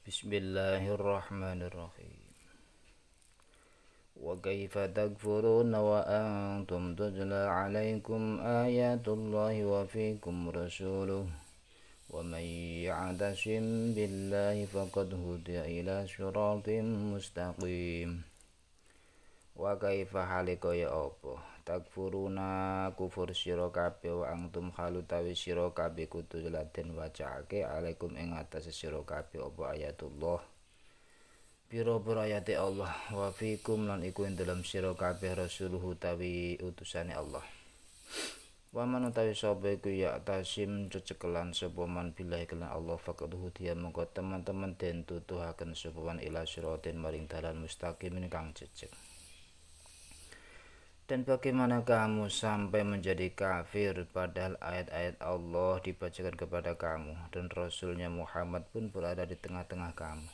Bismillahirrahmanirrahim. Wa kaifa takfuruna wa antum tutla alaikum ayatullahi wa fikum rasuluh wa man ya'tasim billahi faqad hudiya ila siratim mustaqim. Wa kaifa halika ya apa takfuruna kufur sira kabeh wa antum halutawi sira kabeh kudu laden wacaake alaikum ing atase sira kabeh apa ayatullah pira-pira ayate Allah wa fikum lan iku ing dalam sira kabeh rasuluhu tawi utusane Allah. Wa man utawi sapa iku ya tasim cecekelan sapa man billahi kelan Allah faqad hudiya mongko teman-teman den tutuhaken sapa man ila siratin maring dalan mustaqimin kang cecek. Dan bagaimana kamu sampai menjadi kafir padahal ayat-ayat Allah dibacakan kepada kamu dan Rasulnya Muhammad pun berada di tengah-tengah kamu.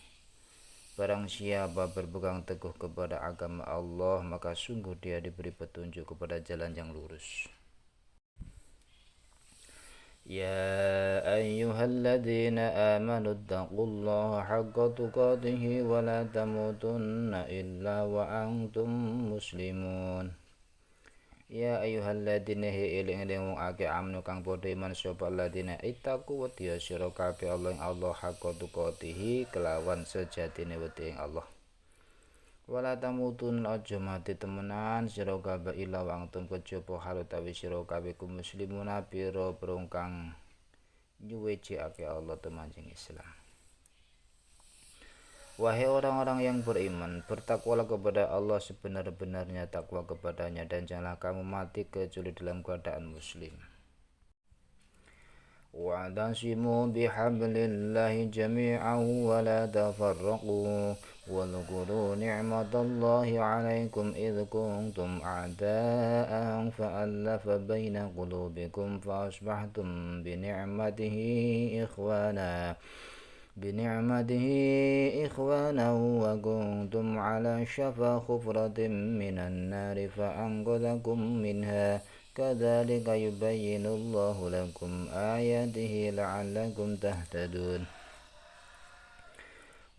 Barang siapa berpegang teguh kepada agama Allah maka sungguh dia diberi petunjuk kepada jalan yang lurus. Ya ayyuhalladzina amanu taqullaha haqqa tuqatih wa la tamutunna illa wa antum muslimun. Ya ayyuhalladzina eling-eling wong akeh amnu kang padha iman sapa alladzina ittaqu wedya sira kabeh Allah ing Allah haqqa tuqatih kelawan sejatine wedi ing Allah. Wala tamutun aja mati temenan sira kabeh ila wang tum kejaba hal utawi sira kabeh ku muslimuna pira kang nyuwejake Allah temanjing Islam. Wahai orang-orang yang beriman, bertakwalah kepada Allah sebenar-benarnya takwa kepadanya dan janganlah kamu mati kecuali dalam keadaan muslim. Wa'tasimu bihablillahi jami'an wa la tafarraqu wadhkuru ni'matallahi 'alaikum idh kuntum a'da'an fa'alafa baina qulubikum fa asbahtum bi ni'matihi ikhwana wa kuntum ala syafa khufratin minan nari fa anqadhakum minha kadzalika yubayyinullahu lakum ayatihi la'allakum tahtadun.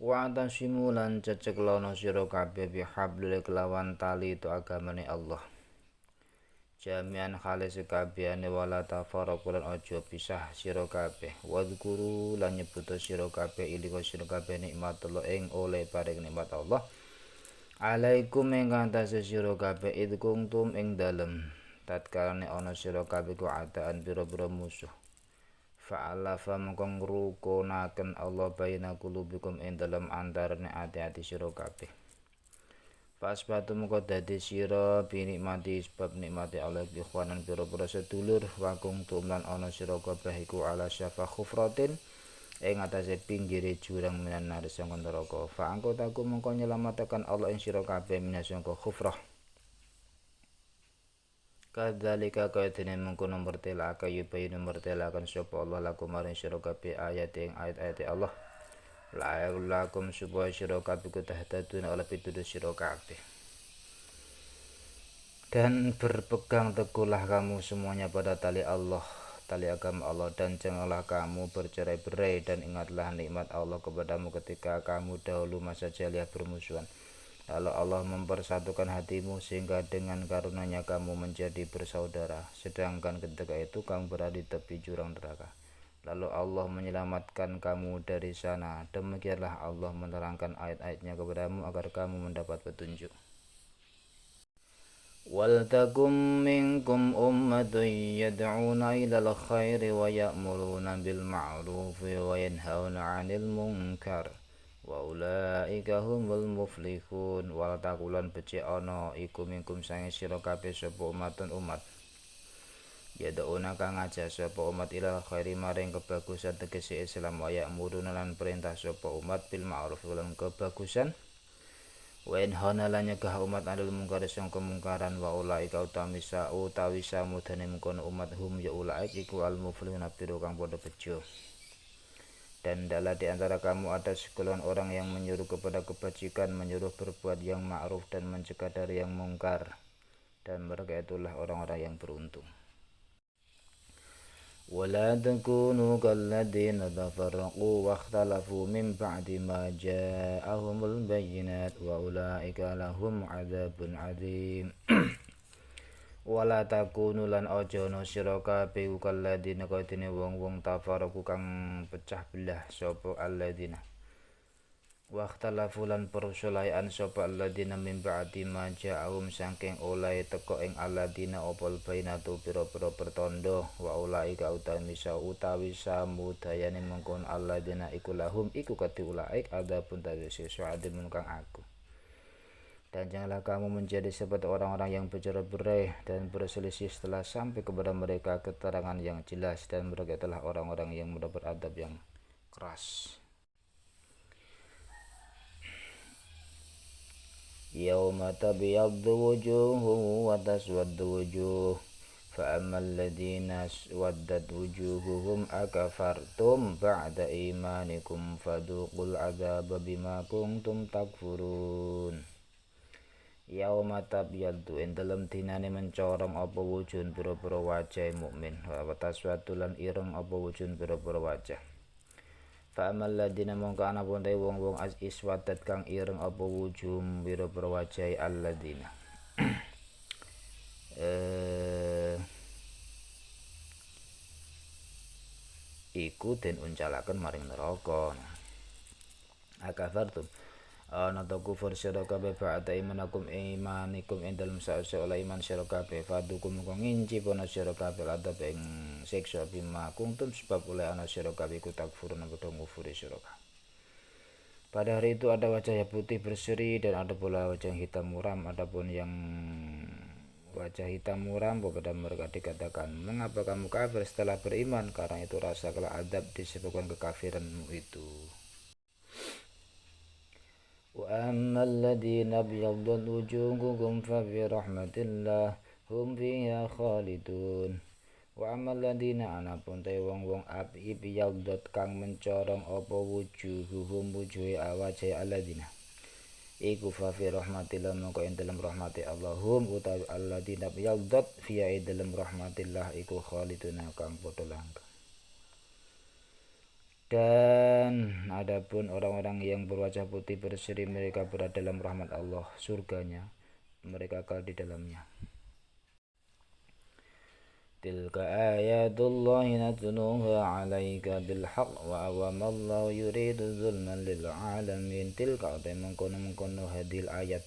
Wa'tasimu lan ceceklono sira kabeh bihablil kelawan tali itu agamane Allah. Jami'an khale sekabehane wala tafarraqu lan aja pisah sira kabeh. Wadhkuru lan nyebut sira kabeh ilika sira kabeh nikmatullah ing oleh paring nikmat Allah. Alaikum ing atase sira kabeh id kuntum ing dalem tatkalane ana sira kabeh ku adaan pira-pira musuh. Fa'alafa mengko ngrukunaken Allah baina qulubikum ing dalem antarane ati-ati sira kabeh. Fasbatu mengko dadi sira binikmati sebab nikmati Allah ikhwanan pira-pira sedulur wakung tumlan ana sira kabeh iku ala syafa khufratin ing atase pinggire jurang minan nar sangka neraka. Fa angkotaku mengko nyelamataken Allah ing sira kabeh minas sangka khufrah. Kadzalika kayatene mengko nomor telaka yubayinu mertelakan sapa Allah lakum maring sira kabeh ayat ing ayat-ayat Allah. La'allakum supaya sira kabeh tahtadun oleh pituduh sira kabeh. Dan berpegang teguhlah kamu semuanya pada tali Allah, tali agama Allah, dan janganlah kamu bercerai-berai dan ingatlah nikmat Allah kepadamu ketika kamu dahulu masa jahiliyah bermusuhan. Lalu Allah mempersatukan hatimu sehingga dengan karunia-Nya kamu menjadi bersaudara, sedangkan ketika itu kamu berada di tepi jurang neraka. Lalu Allah menyelamatkan kamu dari sana. Demikianlah Allah menerangkan ayat-ayatnya kepadamu agar kamu mendapat petunjuk. Waltakum minkum ummatun yad'una ilal khairi wa ya'muruna bil ma'rufi wa yanhauna 'anil munkar wa ulaika humul muflihun. Waltakulan becik ana iku minkum sange sira kabeh sapa umatun umat yad'una kang ngajak sapa umat ilal khairi maring kebagusan tegese Islam wa ya'muruna lan perintah sapa umat bil ma'ruf lan kebagusan wa yanhauna lan nyegah umat anil mungkar sang kemungkaran wa ulaika utawi samudane mengkono umat hum ya ulaik iku al muflihun piro kang padha bejo. Dan adalah di antara kamu ada sekelon orang yang menyuruh kepada kebajikan, menyuruh berbuat yang ma'ruf dan mencegah dari yang mungkar, dan mereka itulah orang-orang yang beruntung. ولا تكونوا كالذين تفرقوا واختلفوا من بعد ما جاءهم البينات وأولئك لهم عذاب عظيم. Wala takunu lan aja ana sira kabeh kalladina kadene wong-wong tafaraqu kang pecah belah sapa alladina Wakhtalafu lan persulaian sapa alladina min ba'di ma ja'ahum saking oleh teka ing alladina opol bainatu pira-pira pertanda wa ulaika utawi samudayane mengkon alladina iku lahum iku kati ulaik adapun tawisi su'adimun kang aku. Dan janganlah kamu menjadi seperti orang-orang yang bercerai-berai dan berselisih setelah sampai kepada mereka keterangan yang jelas, dan mereka telah orang-orang yang mendapat adab yang keras. Yauma tabyaddu wujuhum wa taswaddu wujuh fa ammal ladzina waddat wujuhuhum akafartum ba'da imanikum fadhuqul adzaba bima kuntum takfurun. Yauma tabyaddu ing dalem dinane mencorong apa wujud pira-pira wajah mukmin wa taswaddu lan ireng apa wujud pira-pira wajah. Fa amal ladina mongko ana ponte wong-wong iswadat kang ireng apa wujum pira-pira wajahi alladina iku den uncalaken maring neraka. Akafartum ana ta kufur sira kabeh ba'da imanikum ing dalem sause oleh iman sira kabeh fadukum mongko nginci pono sira kabeh adab ing siksa bima kuntum sebab oleh ana sira kabeh ku takfurun padha ngufuri sira kabeh. Pada hari itu ada wajah yang putih berseri dan ada pula wajah hitam muram. Adapun yang wajah hitam muram kepada mereka dikatakan, mengapa kamu kafir setelah beriman? Karena itu rasakanlah adab disebabkan kekafiranmu itu. Wa ammal ladzina biyaddat wujuhuhum fa fi rahmatillah hum fiha khalidun. Wa ammal ladzina anapun te wong-wong api biyaddat kang mencorong apa wujuhuhum wujuhe awajah alladzina iku fa fi rahmatillah mongko ing dalem rahmati Allahum utawi alladzina biyaddat fi dalem rahmatillah iku khaliduna kang padha langgeng. Dan adapun orang-orang yang berwajah putih berseri mereka berada dalam rahmat Allah, surganya mereka kekal di dalamnya. Tilka ayatullahi natluha 'alaika bilhaq wa awamallahu yuridu zulman lil alamin. Tilka mengkono hadil ayat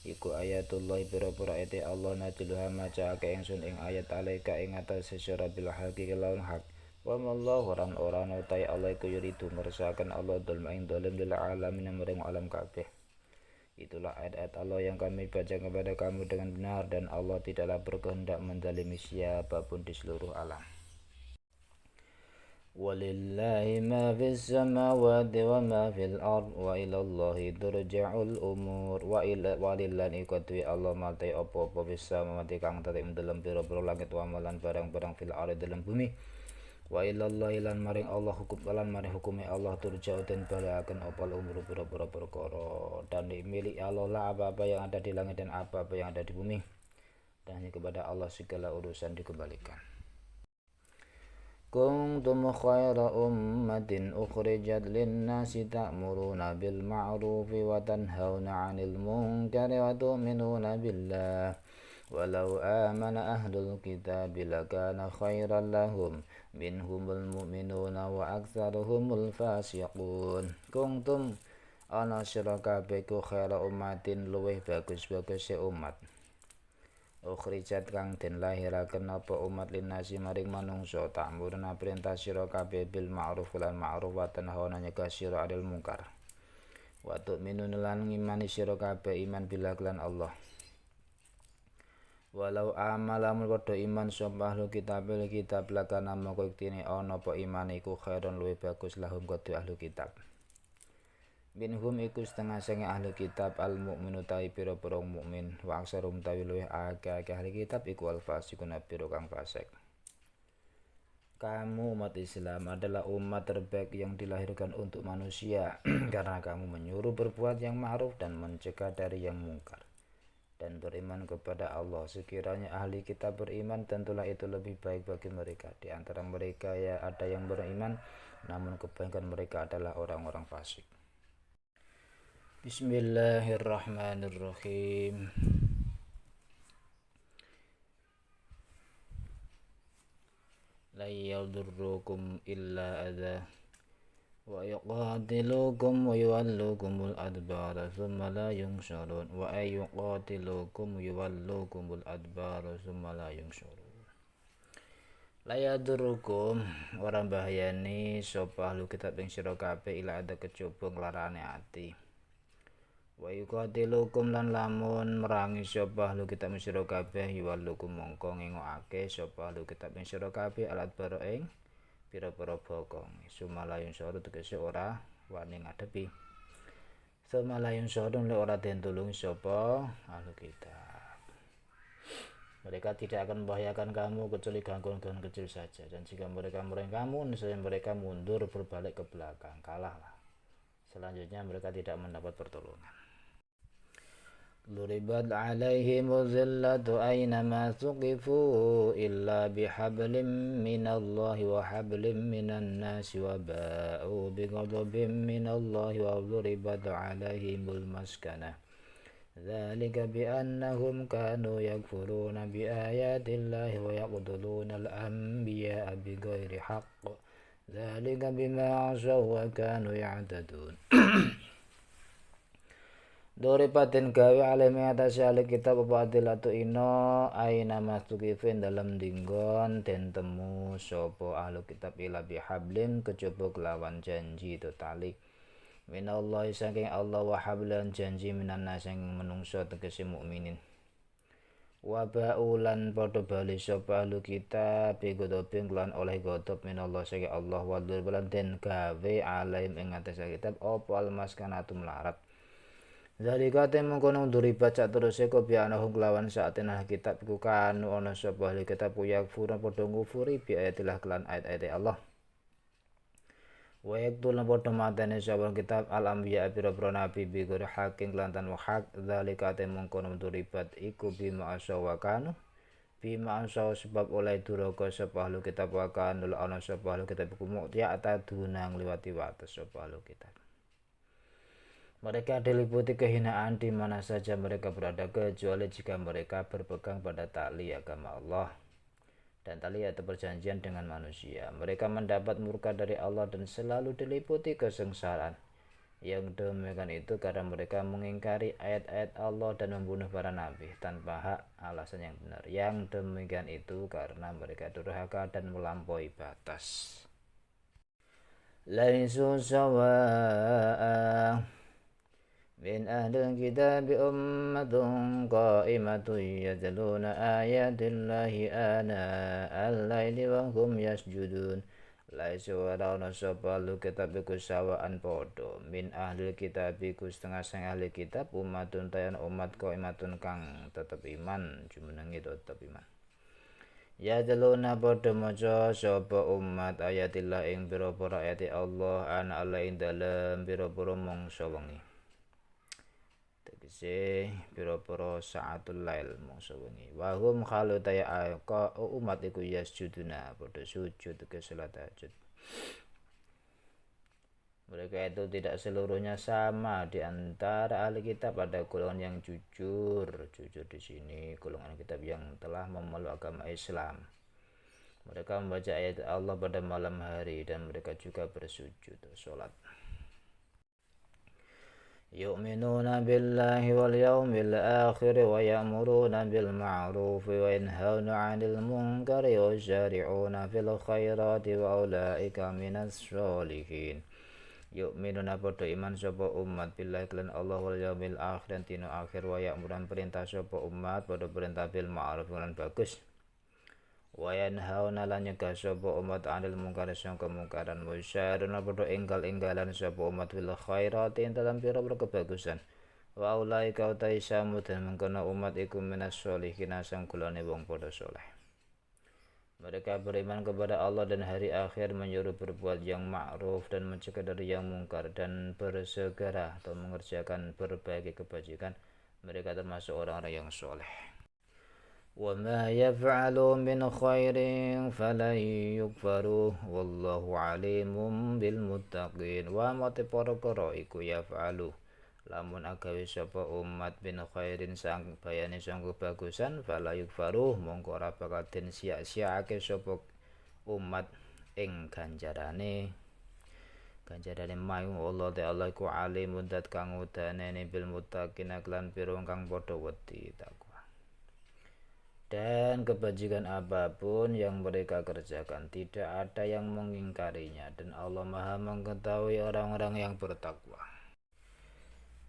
iku ayatullahi pira-pira ayat Allah natluha macaake ingsun ing ayat 'alaika ing atase sira bil haqi kelawan hak. Wa mallahu ora utai Allah iku yuridu ngersakaken Allah dzulma ing dolim lil alamin maring alam kabeh. Itulah ayat-ayat Allah yang kami baca kepada kamu dengan benar, dan Allah tidaklah berkehendak menzalimi siapapun di seluruh alam. Walillahi ma fis samawati wa ma fil ard wa ilallahi turja'ul umur. Walillahi ikutwi Allah matai apa-apa fis samawati kang tetep dalam pira-pira langit wa malan barang-barang fil ard dalam bumi. Wa ilallahi lan maring Allah hukume Allah turja'u den balaken opal umur pira-pira perkara, dan milik Allah lah apa-apa yang ada di langit dan apa-apa yang ada di bumi, dan hanya kepada Allah segala urusan dikembalikan. Kuntum khaira ummatin ukhrijat lin-nasi ta'muruna bil ma'rufi wa tanhauna 'anil munkari wa tu'minuna billah. Walau amana ahlul kitabi lakana khairan lahum minhumul mu'minuna wa aktsaruhumul fasiqun. Kuntum ana sira kabeh ku khaira ummatin luweh bagus-baguse umat. Ukhrijat kang den lahiraken apa umat linasi maring manungsa ta'muruna perintah sira kabeh bil ma'ruf lan ma'ruf wa tanhauna nyegah sira 'anil munkar. Wa tu'minuna lan ngimani sira kabeh iman billah lan Allah. Walau amalamun padha iman sapa ahlu kitab lakana moko iktine ana apa iman iku khairon luwih bagus lahum kedue ahlu kitab. Minhum iku setengah sange ahli kitab al mukminu tawi pira-pira mukmin wa aksarum tawi luwih akeh ahli kitab iku al fasiqun pira kang fasik. Kamu umat Islam adalah umat terbaik yang dilahirkan untuk manusia karena kamu menyuruh berbuat yang ma'ruf dan mencegah dari yang mungkar, dan beriman kepada Allah. Sekiranya ahli kitab beriman, tentulah itu lebih baik bagi mereka. Di antara mereka ya ada yang beriman, namun kebanyakan mereka adalah orang-orang fasik. Bismillahirrahmanirrahim. La yadurrukum illa adha wa yuqatilukum wa yuwallukumul adbara thumma la yunsurun wa yuqatilukum yuwallukumul adbara thumma la yunsurun. La yadurrukum orang bahayani sapa ahli kitab ing sira kabeh ila ada kejaba nglarane ati. Wa yuqatilukum lan lamun merangi sapa ahli kitab ing sira kabeh yuwallukum mongko ngengokake sapa ahli kitab ing sira kabeh alat bara ing pira-pira bokong. Sumalayun soro tegese ora wani ngadepi. Sumalayun soro lek ora den tulung sapa ahli kitab. Mereka tidak akan membahayakan kamu kecuali gangguan-gangguan kecil saja, dan jika mereka menyerang kamu, niscaya mereka mundur berbalik ke belakang, kalahlah. Selanjutnya mereka tidak mendapat pertolongan. Duribat alaihimuz zillatu aynama thuqifu illa bihablim minallahi wa hablim minan nasi wa ba'u bighadabin minallahi wa duribat alaihimul maskanah. Dzalika biannahum kanu yakfuruna biayatillahi wa yaqtuluna al-anbiya'a bighairi haqq. Dzalika bima 'asaw wa kanu ya'tadun. Doripatin gawe alim atase ahli kitab apa adilatu ino aina mastukifin dalam dinggon den temu sapa ahli kitab ila bihablin kejaba kelawan janji itu tali minallahi saking Allah wa hablan janji minan nas sing menungso tegese mukminin wa ba'ulan padha bali sapa ahli kitab bigodoping lan oleh godop minallah saking Allah wa dzulbalan den gawe alim ing atase kitab apa almaskanatum larat. Zalika mengkono duribat sak teruse kopianahu kelawan saatenah kitab iku kanu ana sapa ahli kitab yakfurun padha ngufuri bi ayatillah kelan ayat-ayat Allah. Wa yaqtulun padha mateni sapa kitab al-anbiya pira-pira nabi bi ghairi haqqin kelantan wa haq. Zalika mengkono duribat iku bima asawa kanu bima asawa sebab oleh duraka sapa ahli kitab wa kanu ana sapa ahli kitab iku mu'tiya ataduna ngliwati wates sapa ahli kitab. Mereka diliputi kehinaan di mana saja mereka berada kecuali jika mereka berpegang pada tali agama Allah dan tali atau perjanjian dengan manusia. Mereka mendapat murka dari Allah dan selalu diliputi kesengsaraan. Yang demikian itu karena mereka mengingkari ayat-ayat Allah dan membunuh para nabi tanpa hak alasan yang benar. Yang demikian itu karena mereka durhaka dan melampaui batas. Laisu sawa'a min ahlil kitab ummatun qa'imatun yatluna ayatillahi ana al-laili wa hum yasjudun. Laisu warana sapa ahli kitab iku sawaan padha min ahlil kitab iku setengah sang ahli kitab ummatun tayan umat qa'imatun kang tetep iman jumenenge tetep iman. Yatluna padha maca sapa umat ayatillah ing pira-pira ayat Allah ana Allah ing dalem pira-pira mangsa wengi. Tegese pira-pira saatul lail mangsa wengi. Wa hum khalu taya umat iku yasjuduna padha sujud ke salat tahajud. Mereka itu tidak seluruhnya sama di antara ahli kitab, ada golongan yang jujur di sini golongan kitab yang telah memeluk agama Islam. Mereka membaca ayat Allah pada malam hari dan mereka juga bersujud salat. Yu'minuna billahi wal yawmil akhir wa ya'muruna bil ma'ruf wa yanhauna 'anil munkari wa yusari'una fil khairati wa ulaika minas sholihin. Yu'minuna padha iman sapa umat billahi lan Allah wal yawmil akhir dan dina akhir wa ya'muruna perintah sapa umat padha perintah bil ma'ruf lan bagus. Wa yanhauna lan nyegah sapa umat 'anil munkari sang kemungkaran wa yusaruna padha enggal-enggalan sapa umat fil khairati dalam pira-pira kebagusan. Wa ulaika utai samud dan mengkono umat iku minas sholihin sang kulane wong padha saleh. Mereka beriman kepada Allah dan hari akhir, menyuruh berbuat yang ma'ruf dan mencegah dari yang mungkar, dan bersegera atau mengerjakan berbagai kebajikan. mereka termasuk orang-orang yang soleh. Wa ma yaf'alu min khairin falan yukfaruh wallahu alimun bil muttaqin. Wa ma te para-para iku yaf'alu lamun agawe sapa umat bin khairin sang bayane sang kebagusan fala yukfaruh mongko ora bakal den sia-siaake sapa umat ing ganjarane mayu Allah te Allah iku alimun dat kang udanene bil muttaqin lan pira kang padha wedi takwa. Dan kebajikan apapun yang mereka kerjakan tidak ada yang mengingkarinya dan Allah Maha mengetahui orang-orang yang bertakwa.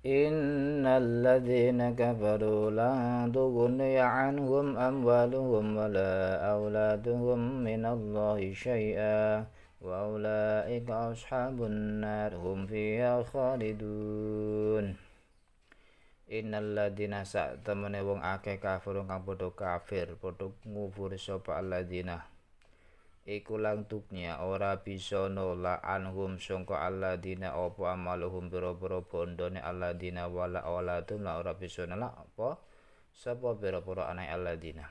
Innal ladzina kafaru la tughni 'anhum amwaluhum wala auladuhum minallahi syai'a wa ulaika ashabun nar hum fiha khalidun. Innal ladzina satemene wong akeh kafir kang padha kafir padha ngufur sapa alladzina iku lang tuknya ora bisa nolak anhum sangka alladzina apa amaluhum pira-pira bondone alladzina wala auladum la ora bisa nolak apa sapa pira-pira anak alladzina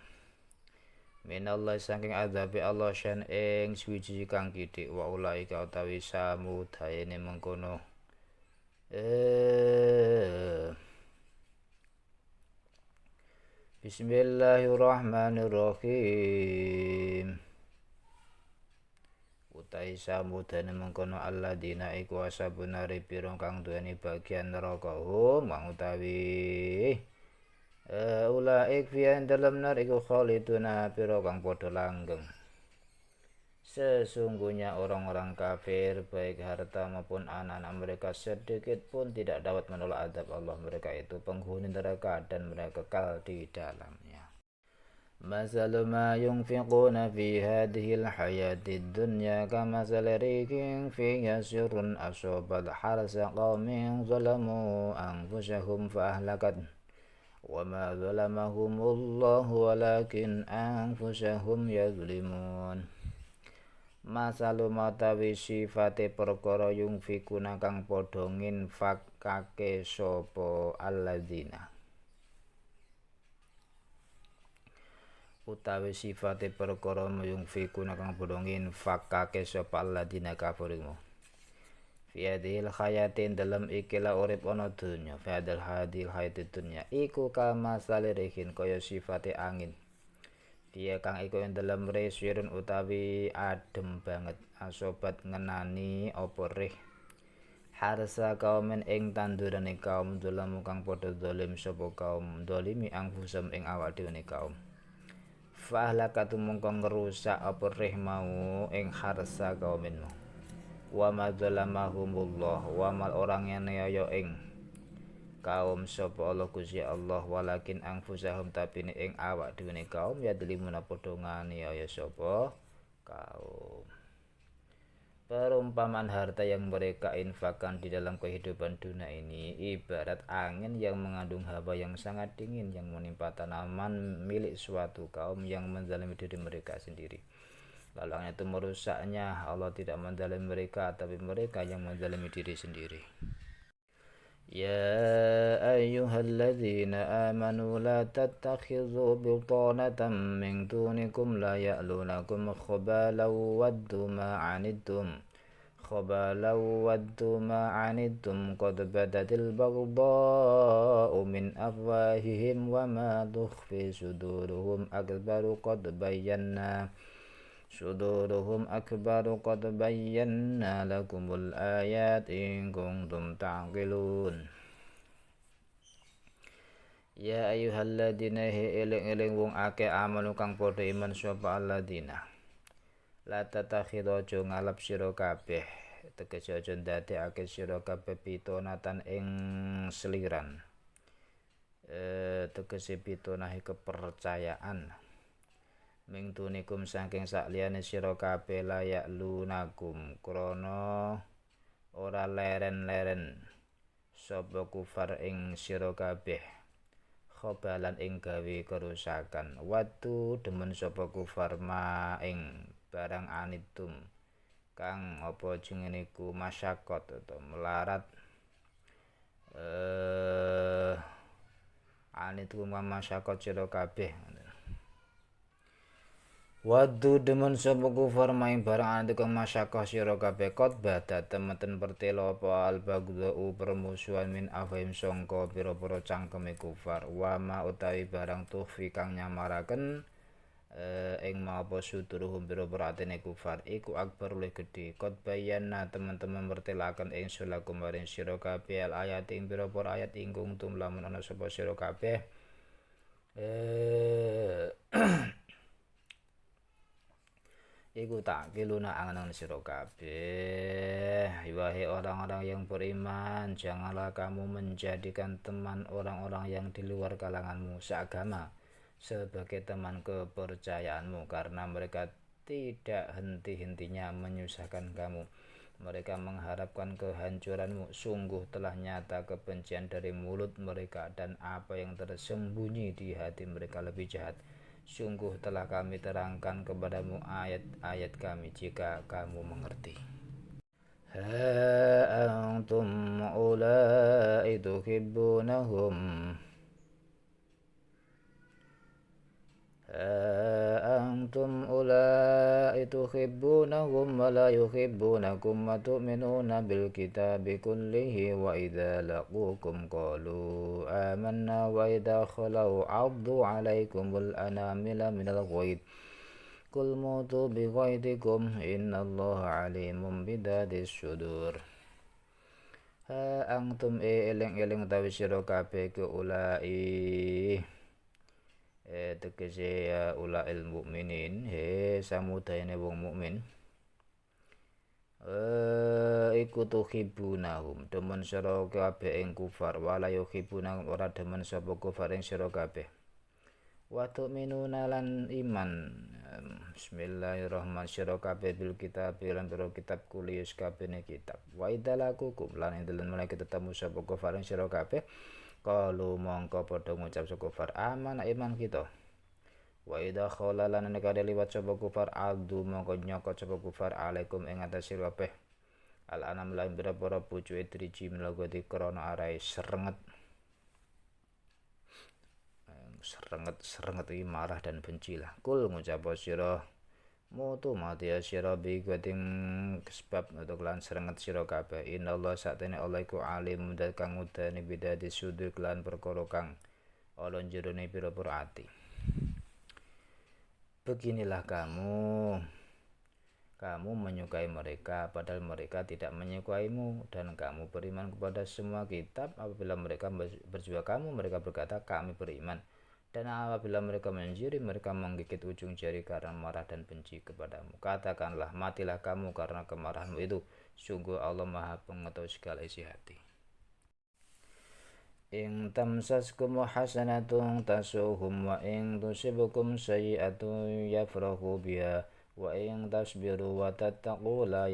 minallah saking azabe Allah syan ing suwiji kang kidik wa ulaika utawi samudayane mengkono Bismillahirrahmanirrahim. Utai samudane mengkono alladzina iku ashabun nari pira kang duweni bagian neraka kang utawi ulaik fi dalam nar iku khaliduna pira kang padha langgeng. Sesungguhnya orang-orang kafir baik harta maupun anak-anak mereka sedikit pun tidak dapat menolak azab Allah. Mereka itu penghuni neraka dan mereka kekal di dalamnya. Masalu ma yunfiquna fi hadhil hayatid dunya kamasali rikin fiha sirrun asobat harsa qawmin zalamu anfusahum fa ahlakat wa ma zalamahumullahu walakin anfusahum yazlimun. Masalu matawi sifate perkara yungfikuna kang padha nginfakake sapa alladzina utawi sifate perkara yungfikuna kang padha nginfakake sapa alladzina kafaru fi hadhil hayatin dalam ikilah urip ana donya fi hadhil hayatid dunya iku kama salirihin kaya sifate angin dia kang iku ing dalem resirun utawi adem banget asobat ngenani apa rih harsa kaumen ing tandurane kaum dolam kang padha zalim sapa kaum dolimi angfusam ing awak dhewe kaum fahlakatu mongko ngrusak apa rih mau ing harsa kaumenmu wa madzalamahumullah wa mal orang yang ya ing kaum sapa Allah Gusti Allah walakin angfusahum tapi ing awak dhewe kaum ya delimuna padha nganiaya sapa kaum. Perumpamaan harta yang mereka infakkan di dalam kehidupan dunia ini ibarat angin yang mengandung hawa yang sangat dingin yang menimpa tanaman milik suatu kaum yang menzalimi diri mereka sendiri. Lalu itu merusaknya. Allah tidak menzalimi mereka tapi mereka yang menzalimi diri sendiri. يا أيها الذين آمنوا لا تتخذوا بطانة من دونكم لا يألونكم خبالا ودوا ما عنتم قد بدت البغضاء من أفواههم وما تخفي صدورهم أكبر قد بينا لكم الآيات إن كنتم تعقلون. Ya ayyuhalladzina eling-eling wong akeh amanu kang padha iman sapa alladzina la tatakhidhu aja ngalap sira kabeh tegese aja ndadekake sira kabeh pitonatan ing seliran tegese pitonahe kepercayaan ming tunikum saking sakliyane sira kabeh layak lunakum krana ora leren-leren sapa kufar ing sira kabeh khobalan ing gawe kerusakan watu demen sapa kufar ma ing barang anitum kang apa jenenge iku masyakot atau melarat anitkum masyaqat sira kabeh. Wadu demen sapa kufar maing barang ane tukang masyaqah sira kabeh kot bada temeten pertelo apa albagdau permusuhan min afhim sangka pira-pira cangkeme kufar wa ma utawi barang tuhfi kang nyamaraken ing mapa suturuhum pira-pira atine kufar iku akbar luwih gedhe kot bayana teman-teman mertelaken ing sulakum maring sira kabeh ayat ing pira-pira ayat ingkung tum lamun ana sapa sira kabeh iku tak kiluna angen sira kabeh wahai orang-orang yang beriman janganlah kamu menjadikan teman orang-orang yang di luar kalanganmu seagama sebagai teman kepercayaanmu karena mereka tidak henti-hentinya menyusahkan kamu. Mereka mengharapkan kehancuranmu. Sungguh telah nyata kebencian dari mulut mereka dan apa yang tersembunyi di hati mereka lebih jahat. Sungguh telah kami terangkan kepadamu ayat-ayat kami jika kamu mengerti. Ha antum ulai tuhibbunahum antum ulai tuhibbunahum wa la yuhibbunakum wa tu'minuna bil kitabi kullihi wa idza laqukum qalu amanna wa idza khalau 'addu 'alaikumul anamila minal ghaid qul mutu bi ghaidikum innallaha 'alimun bidzattis sudur. Ha antum eling-eling utawi sira kabeh ke ulai tegese ulail mukminin samudayane wong mukmin iku tuhibunahum demen sira kabeh ing kufar wala yuhibunahum ora demen sapa kufar ing sira kabeh wa tu'minuna lan iman bismillahirrahmanirrahim sira kabeh bil kitab lan kitab kulius kabehne kitab wa idalakukum lan dalan malaikat tetemu sapa kufar ing sira kabeh qalu mongko padha ngucap sapa kufar aman iman kita wa idza khala lan nek liwat sapa kufar adu mongko nyokot sapa kufar alaikum ing atas sira kabeh al anam lan pira-pira pucuke driji melagoti krana arahe serenget iki marah dan benci lah kul ngucap sira mutu mati sira bi kuting sebab untuk lan serenget sira kabeh innallaha satene Allah iku alim dan kang udane bidadi sudur lan perkara kang ana jerone pira-pira ati. Beginilah kamu menyukai mereka padahal mereka tidak menyukaimu dan kamu beriman kepada semua kitab apabila mereka berjua kamu mereka berkata kami beriman. Dan apabila mereka menjiri, mereka menggigit ujung jari karena marah dan benci kepadamu. Katakanlah, matilah kamu karena kemarahanmu itu. Sungguh Allah Maha Pengetahui segala isi hati. In tamsaskum hasanatun tasuhum wa in tusibukum sayyi'atun yafrahu biha wa in tasbiru wa tattaqu la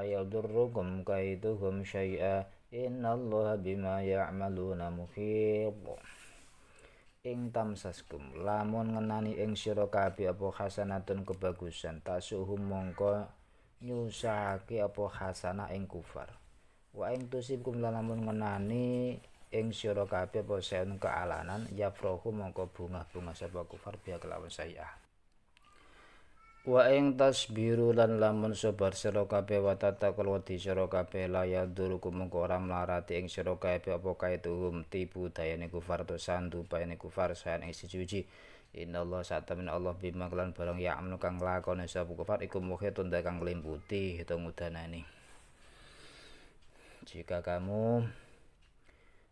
yadurrukum kaiduhum syai'a innallaha bima ya'maluna muhit. Ing tamsaskum lamun ngenani ing sira kabeh apa hasanatun kebagusan tasuhum mongko nyusahake apa hasanah ing kufar wa ing tusibkum lamun ngenani ing sira kabeh apa saen kealanan yafrahu mongko bunga-bunga sapa kufar biya kelawan saya wa ing tasbiru lan lamun sabar sira kabeh wa tatakul wedi sira kabeh la yadurukum mongko ora mlarati ing sira kabeh apa kaituhum tipu dayane kufar to sandu bayane kufar saen ing siji-siji innallaha satamin Allah bima kelan barang ya amnu kang lakone sapa kufar iku muhitun kang nglimputi hitung udanane. Jika kamu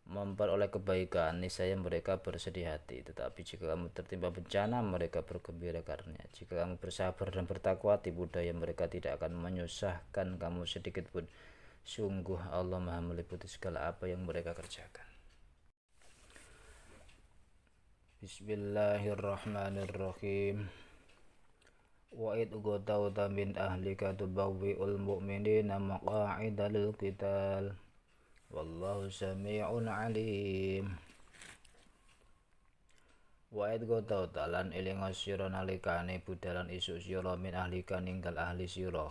memperoleh kebaikan, niscaya mereka bersedih hati. Tetapi jika kamu tertimpa bencana, mereka bergembira karenanya. Jika kamu bersabar dan bertakwa, tipu daya mereka tidak akan menyusahkan kamu sedikit pun. Sungguh Allah Maha meliputi segala apa yang mereka kerjakan. Bismillahirrahmanirrahim. Wa id ghadawta min ahlika tubawwi'ul mu'minina maqa'ida lil qital. Wallahu sami'un alim. Wa id ghadawta lan eling sira nalikane budalan isuk sira min ahlika ninggal ahli sira.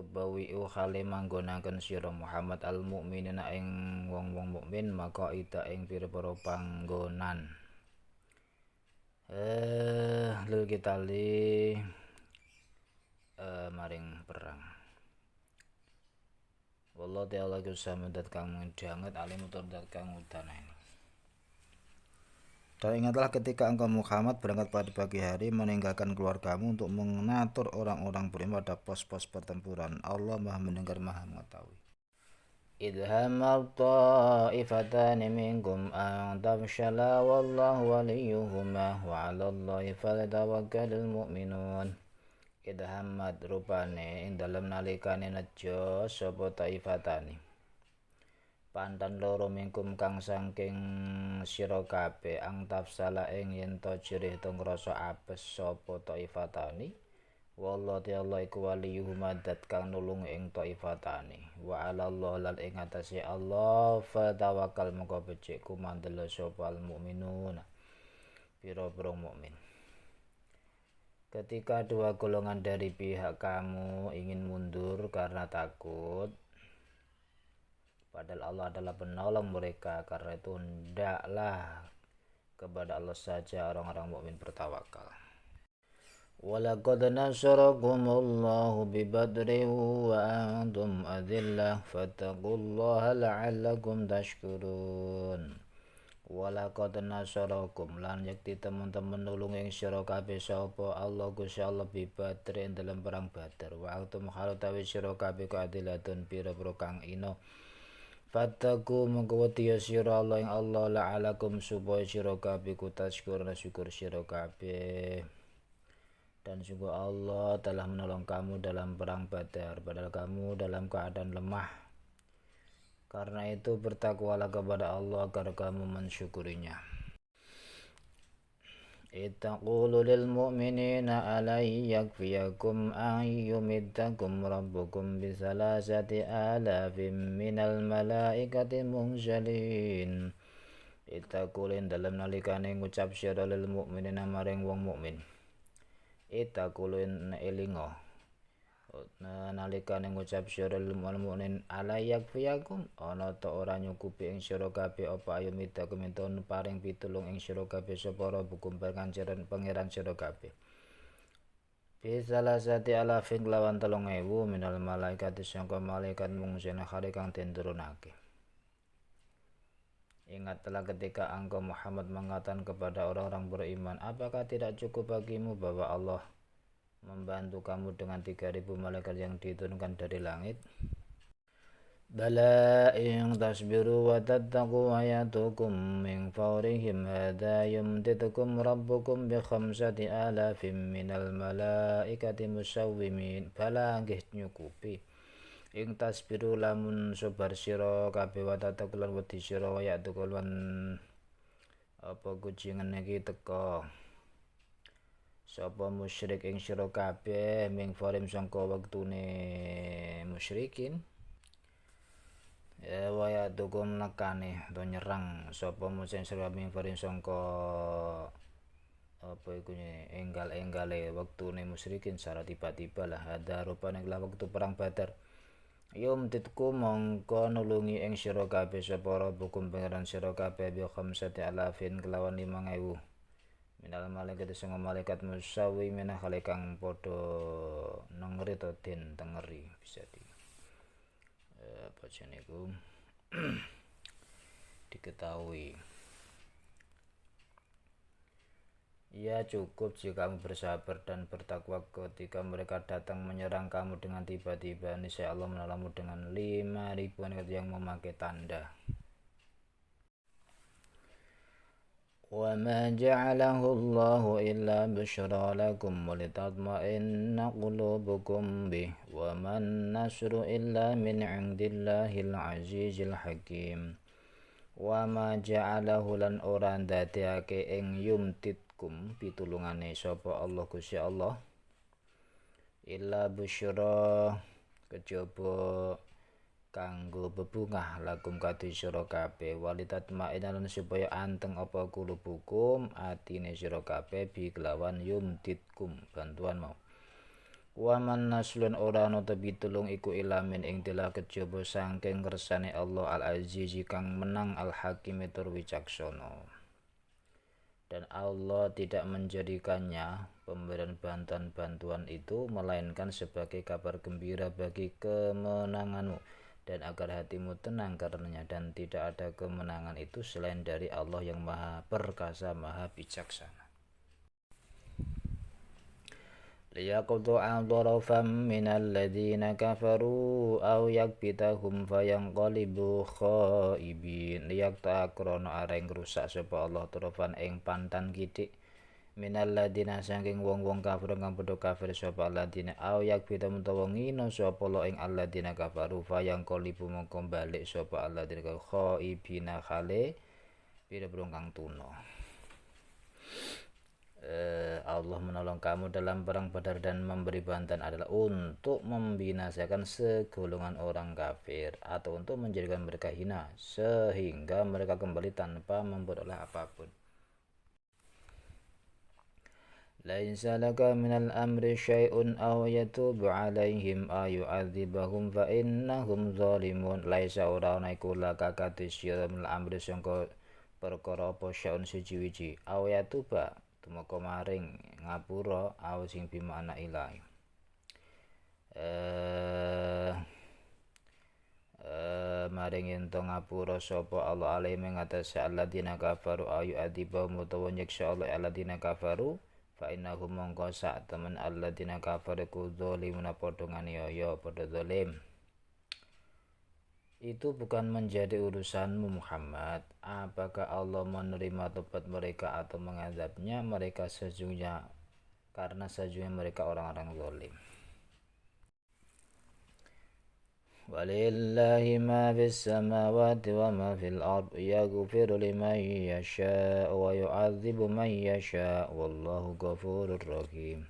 tubawi'u khale manggonaken sira Muhammad al mukminina ing wong-wong mukmin maka ida ing pira-pira panggonan lil kitali maring perang. Wallahu ta'ala kusamedat kang dianget alim uturdat kang udanani. Dan ingatlah ketika engkau Muhammad berangkat pada pagi hari meninggalkan keluargamu untuk mengatur orang-orang beriman pada pos-pos pertempuran. Allah Maha mendengar, Maha mengetahui. Idhamar ta'ifatani minkum an tafshala wallahu waliyuhuma wa 'alallahi falyatawakkalul mu'minun. Idhamad rupane ing dalem nalikane nejo sapa ta'ifatani pandan loro mingkum kang saking sira kabeh ang tafsala ing yen to jirih to ngrasa apes sapa taifatani wallahu ta'ala iku waliyuhuma dat kang nulung ing taifatani wa 'alallah lan ing atase Allah fa tawakkal moko becik kumandel sapa al mukminun pira-pira mukmin. Ketika dua golongan dari pihak kamu ingin mundur karena takut, padahal Allah adalah penolong mereka, karena itu hendaklah kepada Allah saja orang-orang mukmin bertawakal. Walaqad nasarakumullahu bi Badrin wa antum adillah fattaqullaha la'allakum tashkurun. Walaqad nasarakum lan yakti teman-teman nulung ing sira kabeh sapa Allah Gusti Allah bi Badrin dalam perang Badar wa antum halutawi sira kabeh keadilatun pira-pira kang ino. Fattaku mengkawati sira Allah ing Allah la'alakum supaya sira kabeh kutasykurna syukur sira kabeh. Dan sungguh Allah telah menolong kamu dalam perang Badar padahal kamu dalam keadaan lemah. Karena itu bertakwalah kepada Allah agar kamu mensyukurinya. Ittaqulu lil mu'minina alai yakfiyakum an yumiddakum rabbukum bisalasati alafim minal malaikati munzalin. Ittaqulin dalam nalikane ngucap sira lil mu'minina maring wong mukmin. Ittaqulin elingo nalikane ngucap sira lil mu'minin alai yakfiyakum ana ta ora nyukupi ing sira kabeh apa ayo midakum enton paring pitulung ing sira kabeh sapa rabbukum pangeran sira kabeh bisalasati alafin lawan 3.000 minal malaikati sangka malaikat mungsina khali kang den turunake. Ingatlah ketika engkau Muhammad mengatakan kepada orang-orang beriman, apakah tidak cukup bagimu bahwa Allah membantu kamu dengan 3.000 malaikat yang diturunkan dari langit? Bala in tasbiru wa tattaqu wa yatukum min fawrihim hadha yumditukum rabbukum bi 5,000 minal malaikati musawwimin. Bala nggih nyukupi ing tasbiru lamun sabar sira kabeh wa tattaqu lan wedi sira wa yatukum lan apa kucingan iki teka sapa musyrik ing sira kabeh ming farim sangka wektune musyrikin ya waya tukum nekane to nyerang sapa musyrik sira ming farim sangka apa iku enggal-enggale wektune musyrikin secara tiba-tiba lah ada rupane lah wektu perang Badar yumtitku mongko nulungi ing sira kabeh sapa rabbukum pangeran sira kabeh bi 5,000 kelawan 5.000 minal malaikat sing malaikat musawi menah kali kang padha nengeri to den tengeri bisa di apa jenenge iku diketahui. Ya cukup jika kamu bersabar dan bertakwa ketika mereka datang menyerang kamu dengan tiba-tiba, niscaya Allah menolongmu dengan 5.000 yang memakai tanda. وَمَا جَعَلَهُ اللَّهُ إِلَّا بُشْرَى لَكُمْ وَلِتَطْمَئِنَّ قُلُوبُكُمْ بِهِ وَمَا النَّصْرُ إِلَّا مِنْ عِنْدِ اللَّهِ الْعَزِيزِ الْحَكِيمِ. وَمَا جَعَلَهُ lan ora ndadekake ing yumtitkum pitulungane sapa Allah Gusti Allah illa busyra kejaba kanggo bebungah lakum kadhi sira kabeh walitatma'inna lan supaya anteng apa kulubukum atine sira kabeh bi kelawan yumtitkum bantuan mau Waman naslun ora ana pitulung iku ilamin ing telah kejaba saking kersane Allah Al-Azizi kang menang Al-Hakim tur wicaksana. Dan Allah tidak menjadikannya pemberian bantuan itu melainkan sebagai kabar gembira bagi kemenanganmu dan agar hatimu tenang karenanya, dan tidak ada kemenangan itu selain dari Allah yang maha perkasa maha bijaksana. Liyaqtu'a dharafan minal ladzina kafaru aw yakbitahum fayanqalibu khaibin. Liyaqta'a krana areng rusak sapa Allah dharafan ing pantan kitik minal ladzina saking wong-wong kafir kang padha kafir sapa alladzina aw yakbitahum utawa ngina sapa Allah ing alladzina kafaru fayanqalibu mongko balik sapa alladzina khaibina khale pira-pira kang tuna. Allah menolong kamu dalam perang Badar dan memberi bantuan adalah untuk membinasakan segolongan orang kafir atau untuk menjadikan mereka hina sehingga mereka kembali tanpa memperoleh apapun. Laisa laka minal amri syai'un aw yatubu alaihim aw yu'adzibahum fa innahum zalimun. Laisa ora ana iku laka kadhisya minal amri sangka perkara apa syai'un siji-wiji aw yatuba tumeka maring ngapura aw sing bimakna ilahi maring ento ngapura sapa Allah alaihi mengatasi alladzina kafaru ayu adibahum utawa nyiksa Allah alladzina kafaru fa innahum mongko sak temen alladzina kafaru ku zalimuna padha nganiaya padha zalim. Itu bukan menjadi urusanmu Muhammad. Apakah Allah menerima tobat mereka atau mengazabnya mereka sesungguhnya, karena sesungguhnya mereka orang-orang zalim. Walillahi ma fis samawati wa ma fil ard yaghfiru liman yasha wa yu'adzibu man yasha wallahu ghafurur rahim.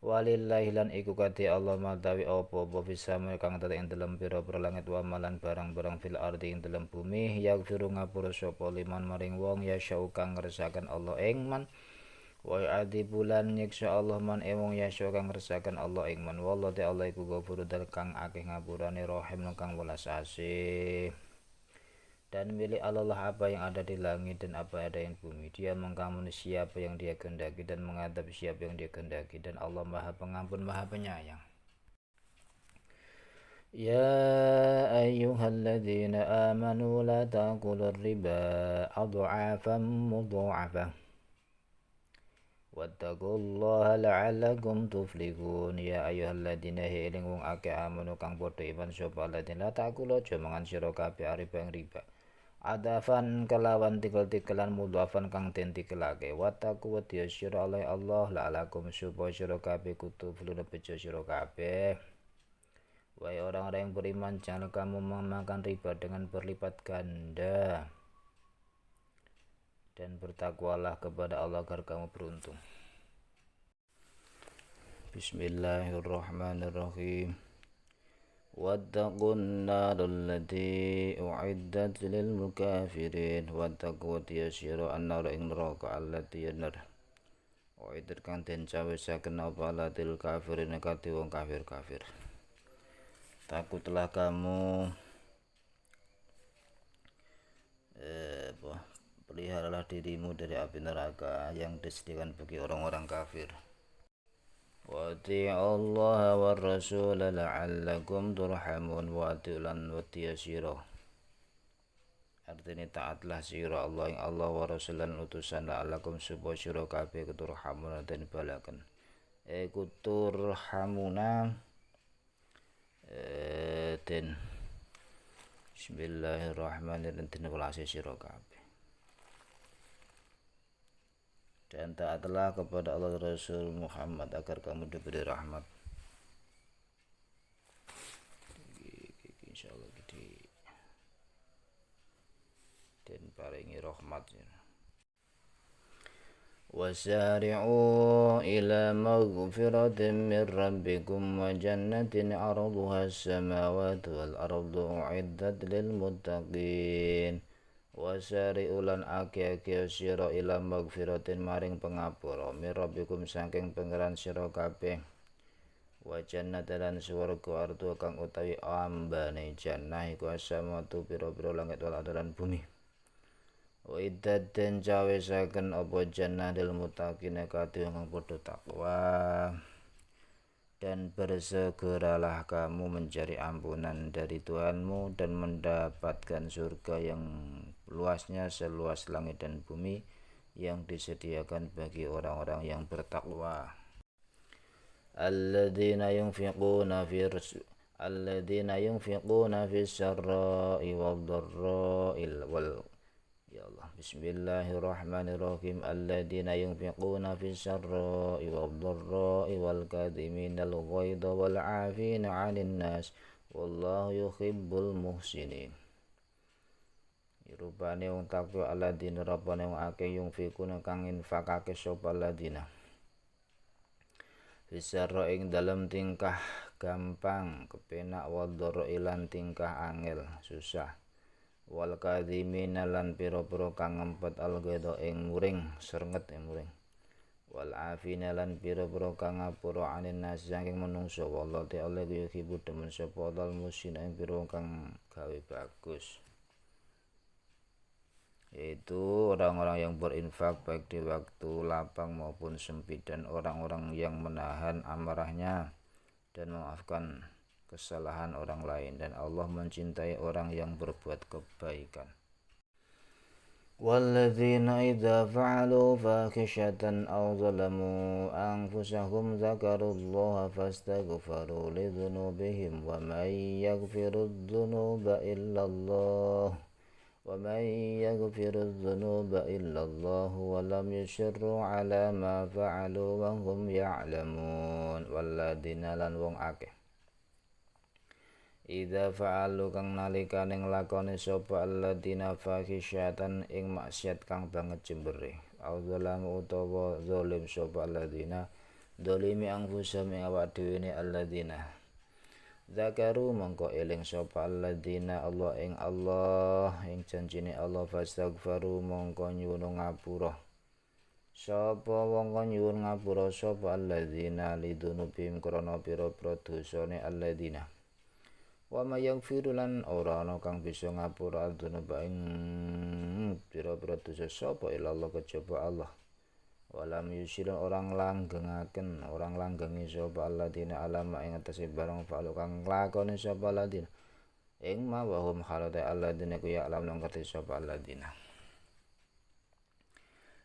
Walillahi lan iku kati Allah matawi apa bisa kang tetep ing dalem pira-pira langit wa malan barang-barang fil ardi ing dalem bumi yaghfiru ngapura sapa liman maring wong yasya kang ngersakaken Allah ing man wa yu'adzibu lan nyiksa Allah man wong yasya kang ngersakaken Allah ing man wallahu ta Allah iku ghafurud kang akeh ngapurane rahim kang welas asih. Dan milik Allah apa yang ada di langit dan apa yang ada di bumi. Dia mengampuni siapa yang dia kehendaki dan mengadab siapa yang dia kehendaki, dan Allah maha pengampun maha penyayang. Ya ayyuhalladzina amanu la ta'kulur riba adha'afan mudha'afah wattaqullaha la'allakum tuflihun. Ya ayyuhalladzina eling wong akeh amanu kang padha iman sapa alladzina la ta'kulu aja mangan sira kabeh riba ing riba adafan kelawan tikel-tikelan mudhafan kang den tikelake wataku wedya sira Allah la'alakum supaya sira kabeh kudu fuluna bejo sira kabeh. Wahai orang-orang yang beriman, jangan kamu memakan riba dengan berlipat ganda, dan bertakwalah kepada Allah agar kamu beruntung. Bismillahirrahmanirrahim. Wattaqun narul lati u'iddat lil mukafirin. Wattaqu tiyasira an-nar ing neraka allati yanar u'iddat kang den cawisaken apa latil kafirin kati wong kafir-kafir. Takutlah kamu peliharalah dirimu dari api neraka yang disediakan bagi orang-orang kafir. Wa ati'ullaha war rasul la'allakum turhamun. Wa ati'ulan wa tiyasira artinya taatlah sira Allah yang Allah wa rasulan utusan la'allakum supaya sira kabeh keturhamun dan balaken kuturhamuna den bismillahirrahmanirrahim den welase sira kabeh. Dan taatlah kepada Allah Rasul Muhammad agar kamu diberi rahmat. Insyaallah gede dan paringi rahmat ya. Wasari'u ila maghfiratin min rabbikum wa jannatin 'arduha as-samawati wal ardu u'iddat lil muttaqin. Wasari ulan aki-aki sira ila magfiratin maring pangapura mir rabbikum saking pangeran sira kabeh wa jannata lan swarga ardu kang utawi ambane jannah iku asamatu pira-pira langit wal ardh bumi. Wa iddat den cawisaken apa jannah lil muttaqina kadhe kang padha takwa. Dan bersegeralah kamu mencari ampunan dari Tuhanmu dan mendapatkan surga yang luasnya seluas langit dan bumi yang disediakan bagi orang-orang yang bertakwa. Alladzina yunfiquna fi sarra'i wad dharra'i wal Ya Allah, bismillahirrahmanirrahim. Alladzina yunfiquna fis sarra'i wad dharra'i wal kadhiminal ghaidha wal 'afina 'anil nas wallahu yuhibbul muhsinin. Rupane wong takwa alladzina rabbane wong akeh yunfiquna kang infakake sapa alladzina fis sarra'i ing dalem tingkah gampang kepenak wad dharra'i lan tingkah angel susah wal kadhimina lan pira-pira kang ngempet al-ghadha ing muring srenget ing muring wal afina lan pira-pira kang ngapura anin nas saking manungsa wallahu ta'ala yuhibbu demen sapa dal musin ing pira kang gawe bagus, yaitu orang-orang yang berinfak baik di waktu lapang maupun sempit dan orang-orang yang menahan amarahnya dan memaafkan kesalahan orang lain, dan Allah mencintai orang yang berbuat kebaikan. Walladzina idza fa'alu fakhishatan aw zalamu anfusahum dzakarullaha fastaghfaru lidzunubihim wa may yaghfiru dzunuba illallah wa lam yusirru ala ma fa'alu wa hum ya'lamun. Walladzina lan wong akeh idza fa'alu kang nalikane nglakoni sapa alladzina fahisyatan ing maksiat kang banget jembere au zalam utawa zalim sapa alladzina dolimi anfusam ing awak dhewe ne alladzina zakaru mongko eling sapa alladzina Allah ing janjine Allah fastaghfaru mongko nyuwun ngapura sapa wong nyuwun ngapura sapa alladzina lidunubim krana pira-pira dosane alladzina wa may yaghfiru lan ora ana kang bisa ngapura dzunuba ing pira-pira dosa sapa ilallah kejaba Allah walam yusil orang langgengi sapa alladzina alama ing atase barang fa'alu kang nglakoni sapa alladzina ing ma wa hum khalata alladzina ku ya'lam lan ngerti sapa alladzina.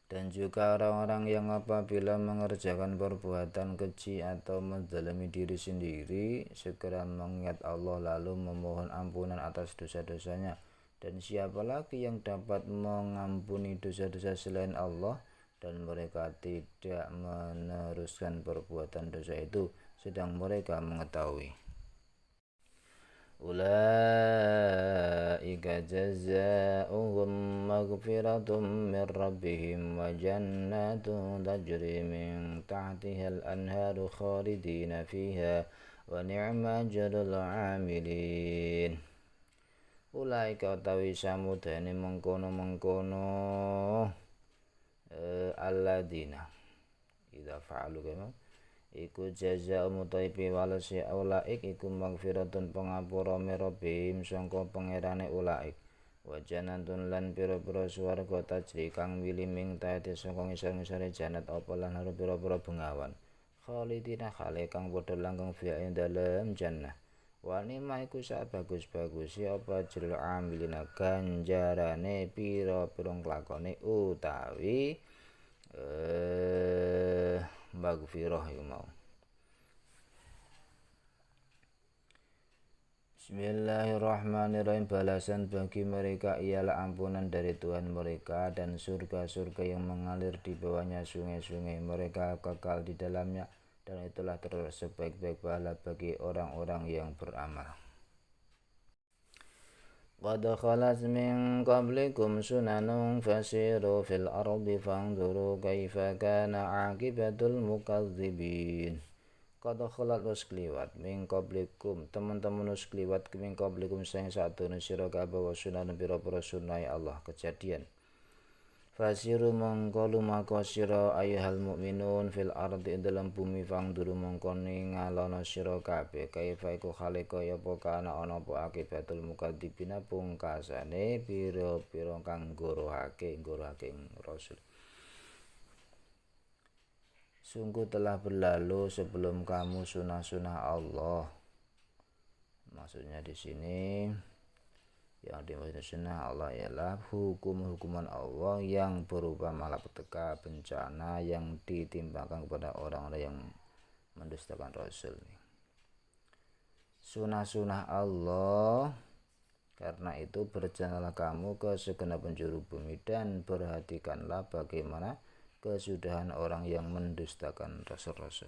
Dan juga orang-orang yang apabila mengerjakan perbuatan keji atau menzalimi diri sendiri segera mengingat Allah lalu memohon ampunan atas dosa-dosanya. Dan siapa lagi yang dapat mengampuni dosa-dosa selain Allah, dan mereka tidak meneruskan perbuatan dosa itu sedang mereka mengetahui. Ulaika jazaa'uhum maghfiratum min rabbihim wa jannatun tajri min tahtihal anharu khalidina fiha wa ni'ma ajrul 'amilin. Ulaika utawi samudane mengkono-mengkono alladzina idza fa'alu kama iku jaza mutai piwalesi ulaik iku magfiratun pangapura mirabihim sangka pangerane ulaik wa jannatun lan pira-pira swarga tajri kang wiliming taati sangka ngisor-ngisore jannat apa lan haru pira-pira bengawan khalidina khale kang padha langgeng fiha ing dalem jannah wa nima iku sak bagus-bagus apa jrul amilina ganjarane pira-pira nglakone utawi magfirah iku mau. Bismillahirrahmanirrahim. Balasan bagi mereka ialah ampunan dari Tuhan mereka dan surga-surga yang mengalir di bawahnya sungai-sungai, mereka kekal di dalamnya, dan itulah terus sebaik-baik pahala bagi orang-orang yang beramal. Qad khalat min qablikum sunanun fasiru fil ardi fanzuru kaifa kana aqibatul mukadzibin. Qad khalat wis kliwat min qablikum teman-teman wis kliwat min qablikum sing sadurunge sira kabeh sunanun pira-pira sunah Allah kejadian. Fasiru mongko lumaka sira ayyuhal mukminun fil ardi dalam bumi fangduru mongko ningalono sira kabeh kaifa iku hale kaya apa kana ana apa akibatul mukadzibina pungkasane pira-pira kang ngorohake rasul. Sungguh telah berlalu sebelum kamu sunah-sunah Allah. Maksudnya di sini yang dimaksud sunnah Allah ialah hukuman Allah yang berupa malapetaka bencana yang ditimpakan kepada orang-orang yang mendustakan Rasul. Sunnah-sunnah Allah, karena itu berjalanlah kamu ke segenap penjuru bumi dan perhatikanlah bagaimana kesudahan orang yang mendustakan Rasul-Rasul.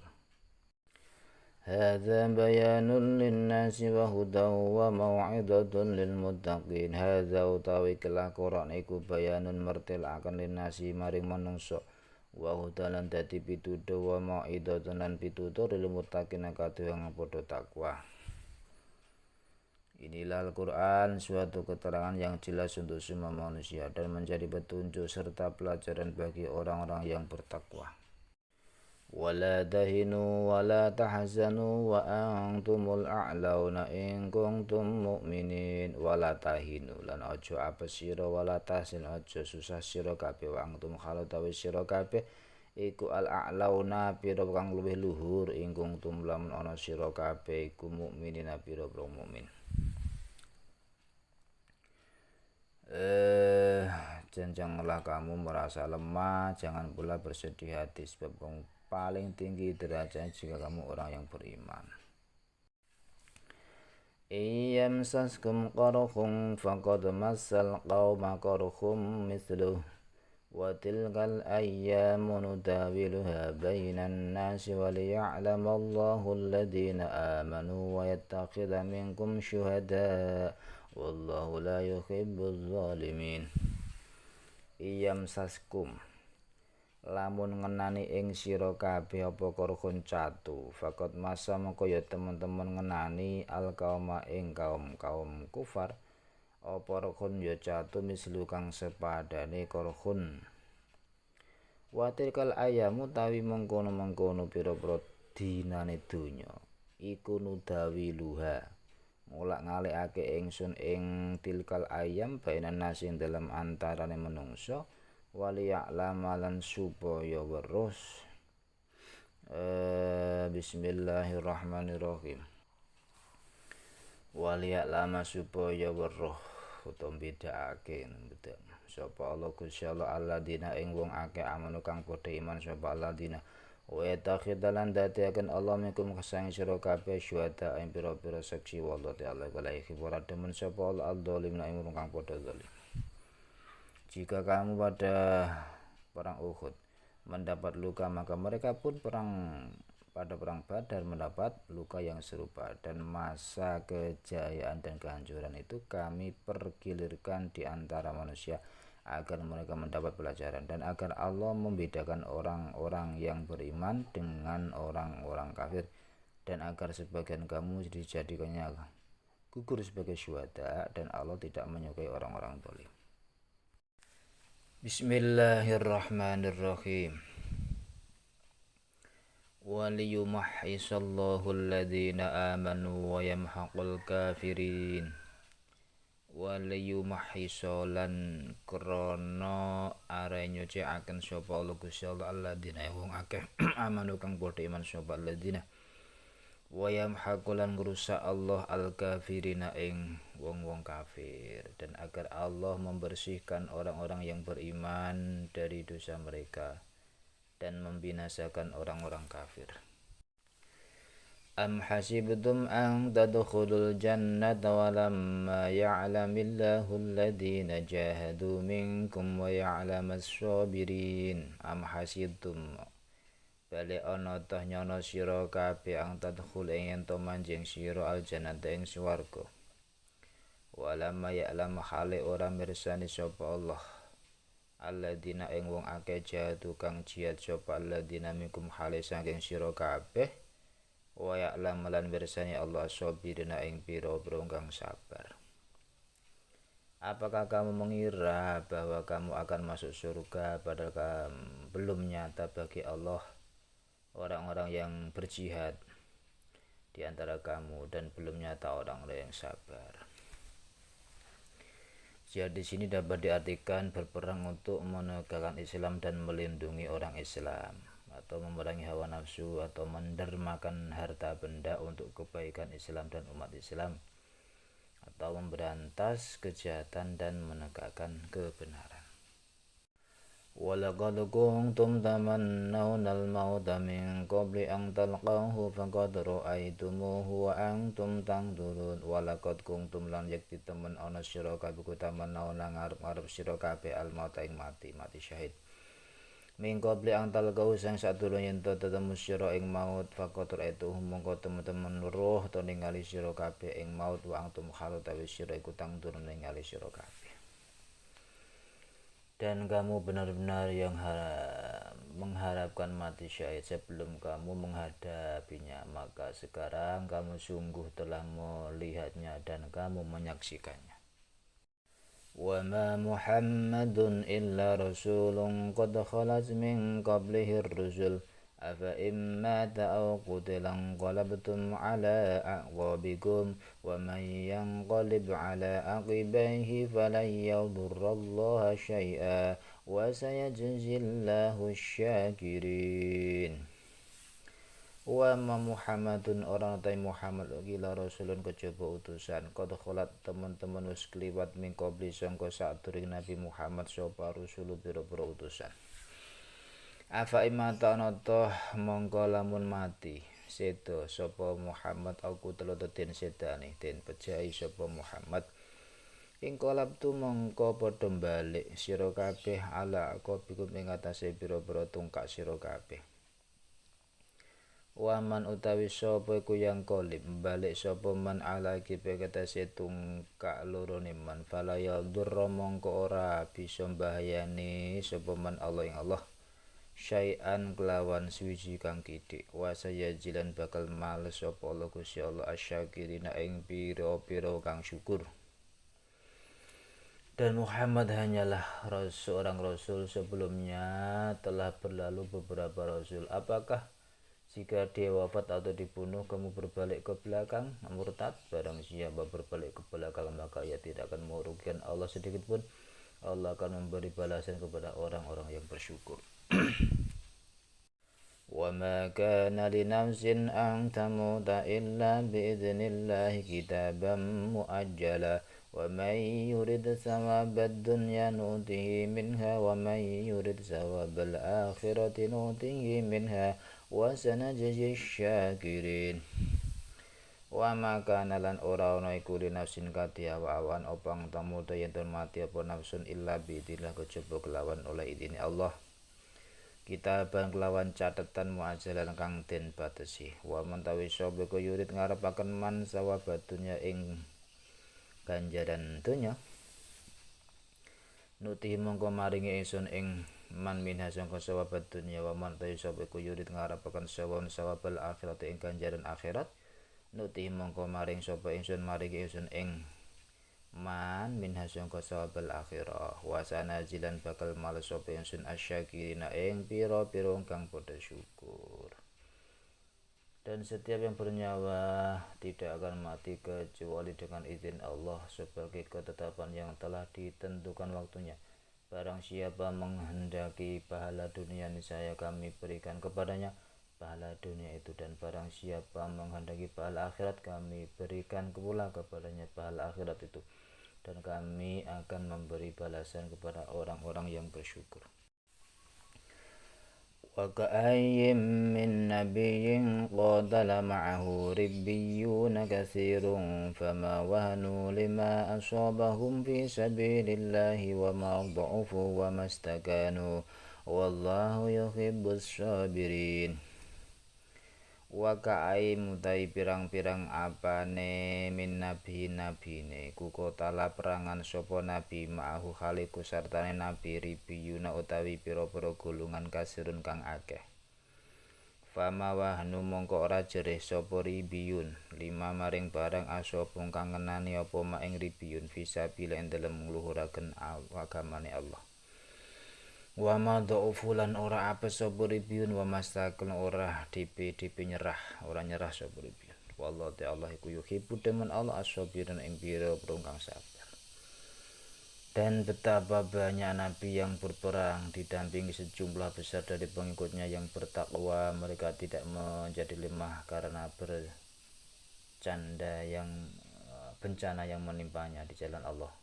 Hadza bayanun linnasi wa hudaw wa mau'izatun lil muttaqin. Hadza utawi kelakuran iku bayanun mertelaken linnasi maring manungsa wa hudalan dadi pituduh wa mau'izatun lan pitutur lil muttaqin kadhe wong padha takwa. Inilah Al-Quran, suatu keterangan yang jelas untuk semua manusia dan menjadi petunjuk serta pelajaran bagi orang-orang yang bertakwa. Wala tahinu wala tahzanu wa antumul a'launa in kuntum mu'minin. Wala tahinu lan aja apes sira wala tahzan aja susah sira kabeh wa antum khala tawi sira kabeh iku al a'launa pira kang luwih luhur in kuntum lamun ana sira kabeh iku mukminina pira-pira mukmin. Janganlah kamu merasa lemah, jangan pula bersedih hati sebab paling tinggi derajatnya jika kamu orang yang beriman. Iyamsaskum qarhum faqad massal qauma qarhum mithluh wa tilkal ayyamu nudawiluha bainan nasi wa liya'lamallahu alladhina amanu wa yattakhidha minkum syuhada wallahu la yuhibbuz zalimin. Iyamsaskum lamun ngenani ing sira kabeh apa korhun catu fakot masa mengko ya teman-teman ngenani al kauma ing kaum kufar apa korhun ya catu mislu kang sepadane korhun watilkal ayamu tawi mengkono-mengkono pira-pira dinane donya iku nudawi luha ngulak ngalihake ingsun ing tilkal ayam bainan nasi dalam antarane menungso waliya'lamalan supaya weruh. Bismillahirrahmanirrahim. Waliya'lama supaya weruh utawa bedakake sapa Allah Gusti Allah alladzina ing wong akeh amanu kang padha iman sapa alladzina wa yatakhidalan dadiaken Allah minkum kesang sira kabeh syuhada ing pira-pira saksi wallahu ta'ala wala ikhbara demen sapa Allah al-dhalimna ing wong kang padha zalim. Jika kamu pada perang Uhud mendapat luka, maka mereka pun pada perang Badar mendapat luka yang serupa. Dan masa kejayaan dan kehancuran itu kami pergilirkan di antara manusia agar mereka mendapat pelajaran dan agar Allah membedakan orang-orang yang beriman dengan orang-orang kafir dan agar sebagian kamu dijadikannya gugur sebagai syuhada dan Allah tidak menyukai orang-orang zalim. Bismillahirrahmanirrahim. Waliyumahhisallahu alladhina amanu wa yamhaqul kafirin. Waliyumahhisalan krana are nyucikaken sapa Allah Gusti Allah alladhina wong akeh amanu kang padha iman sapa alladhina wa yamhaqulan ngrusak Allah al-kafirina ing wong-wong kafir dan agar Allah membersihkan orang-orang yang beriman dari dosa mereka dan membinasakan orang-orang kafir. Am hasibtum an tadkhulul jannata wa lamma ya'lamillahu alladhina jahadu minkum wa ya'lamas sabirin. Am hasibtum bali ana toh nyono sira kabeh ang tadkhul ing ento manjing sira aljannata ing swarga walamma ya'lam hale ora mirsani sapa Allah alladzina ing wong akeh jahadu kang jihad sapa alladzina minkum hale saking sira kabeh wa ya'lam lan mirsani Allah sabirina ing pira-pira kang sabar. Apakah kamu mengira bahwa kamu akan masuk surga padahal belum nyata bagi Allah orang-orang yang berjihad di antara kamu dan belum nyata orang-orang yang sabar. Jihad di sini dapat diartikan berperang untuk menegakkan Islam dan melindungi orang Islam, atau memerangi hawa nafsu, atau mendermakan harta benda untuk kebaikan Islam dan umat Islam, atau memberantas kejahatan dan menegakkan kebenaran. Walaqad kuntum tamannawna al-mauta min qabli an talqahu faqad ra'aitumuhu wa antum tanzurun. Walaqad kuntum lan yakti temen ana sira kabeh tamannawna ngarep-arep sira kabeh al-mauta ing mati syahid. Min qabli an talqahu sang sadurunge yen tetemu sira ing maut faqad ra'aituhum mongko temen-temen roh to ningali sira kabeh ing maut wa antum halu tawi sira iku tanzurun ningali sira kabeh. Dan kamu benar-benar yang mengharapkan mati syahid sebelum kamu menghadapinya, maka sekarang kamu sungguh telah melihatnya dan kamu menyaksikannya. Wa ma Muhammadun illa rasulun qad khalat min qablihi ar-rusul afa imma ta'aw qutilan qalabtum ala a'qabikum wa man yanqalib ala aqibaihi falan yadurrallaha syai'a wa sayajzillahu syakirin. Wa ma Muhammadun orang tai Muhammad gila rasulun kejaba utusan qad kholat teman-teman wis kliwat min qabli sangka sadurunge Nabi Muhammad sapa rusulu pira-pira utusan. Afa imata nata mongko lamun mati seda sapa Muhammad aku telodo den sedane den pejahi sapa Muhammad ing kolabtu mongko padha balik sira kabeh ala qabikum ing atase pira-pira tungkak sira kabeh. Waman utawi sapa iku yang kolib balik sapa man ala kipe ketase tungkak lorone man fala yadurra mongko ora bisa bahayani sapa man Allah ing Allah syai'an kelawan suwiji kang kidik wa sayajilan bakal males sapa Allah Gusti Allah asyakirina ing pira-pira kang syukur. Dan Muhammad hanyalah seorang rasul, sebelumnya telah berlalu beberapa rasul. Apakah jika dia wafat atau dibunuh kamu berbalik ke belakang murtad? Barang siapa berbalik ke belakang maka ia tidak akan merugikan Allah sedikit pun. Allah akan memberi balasan kepada orang-orang yang bersyukur. وَمَا كَانَ لِنَفْسٍ أَن تَمُوتَ إِلَّا بِإِذْنِ اللَّهِ كِتَابًا مُؤَجَّلًا وَمَن يُرِدْ ثَوَابَ الدُّنْيَا نُؤْتِهِ مِنْهَا وَمَن يُرِدْ ثَوَابَ الْآخِرَةِ نُؤْتِهِ مِنْهَا وَسَنَجْزِي الشَّاكِرِينَ. Wa maka nalan ora ana iku li nafsin kati awan opang tamuta yen mati apa nafsun illa bi idznillah kejaba kelawan oleh idine Allah. Kitaban kelawan catetan muajalan kang den batesi. Wa mentawi sapa iku yurid ngarepaken man sawaba dunya ing ganjaran donya. Nuti mongko maringi ingsun ing man minha sangka sawaba dunya wa mentawi sapa iku yurid ngarepaken sawabal akhirat ing ganjaran akhirat. Nuti mongko maring sapa ingsun maringi ingsun ing man minha sangka sawabal akhirah wa sanajilan bakal males sapa ingsun asyakirina ing pira-pira kang padha syukur. Dan setiap yang bernyawa tidak akan mati kecuali dengan izin Allah sebagai ketetapan yang telah ditentukan waktunya. Barang siapa menghendaki pahala dunia niscaya kami berikan kepadanya pahala dunia itu, dan barang siapa menghendaki pahala akhirat kami berikan pula kepadanya pahala akhirat itu, dan kami akan memberi balasan kepada orang-orang yang bersyukur. Wa ka'ayyin min nabiyyin qatala ma'ahu ribbiyuna katsirun fama wahanu lima asabahum fi sabilillahi wa ma dha'ufu wa mastakanu wallahu yuhibbus sabirin. Wa ka'ai mutai pirang-pirang apane min nabi-nabine ku kotala perangan sapa nabi ma'ahu khaliku sartane nabi ribiyuna utawi pira-pira golongan kasirun kang akeh. Fama wahnu mongko ora jerih sapa ribiyun lima maring barang asapa kang ngenani apa ma ing ribiyun fisabila ing dalem ngluhuraken agamane Allah. Wa ma dhaufulan ora apes sapa ribiyun wa mastakun ora dipi nyerah, ora nyerah sapa ribiyun. Wallahu ta'ala iku yuhibbu demen Allah as-sabirin ing pira kang sabar. Dan betapa banyak nabi yang berperang didampingi sejumlah besar dari pengikutnya yang bertakwa, mereka tidak menjadi lemah karena bencana yang menimpanya di jalan Allah,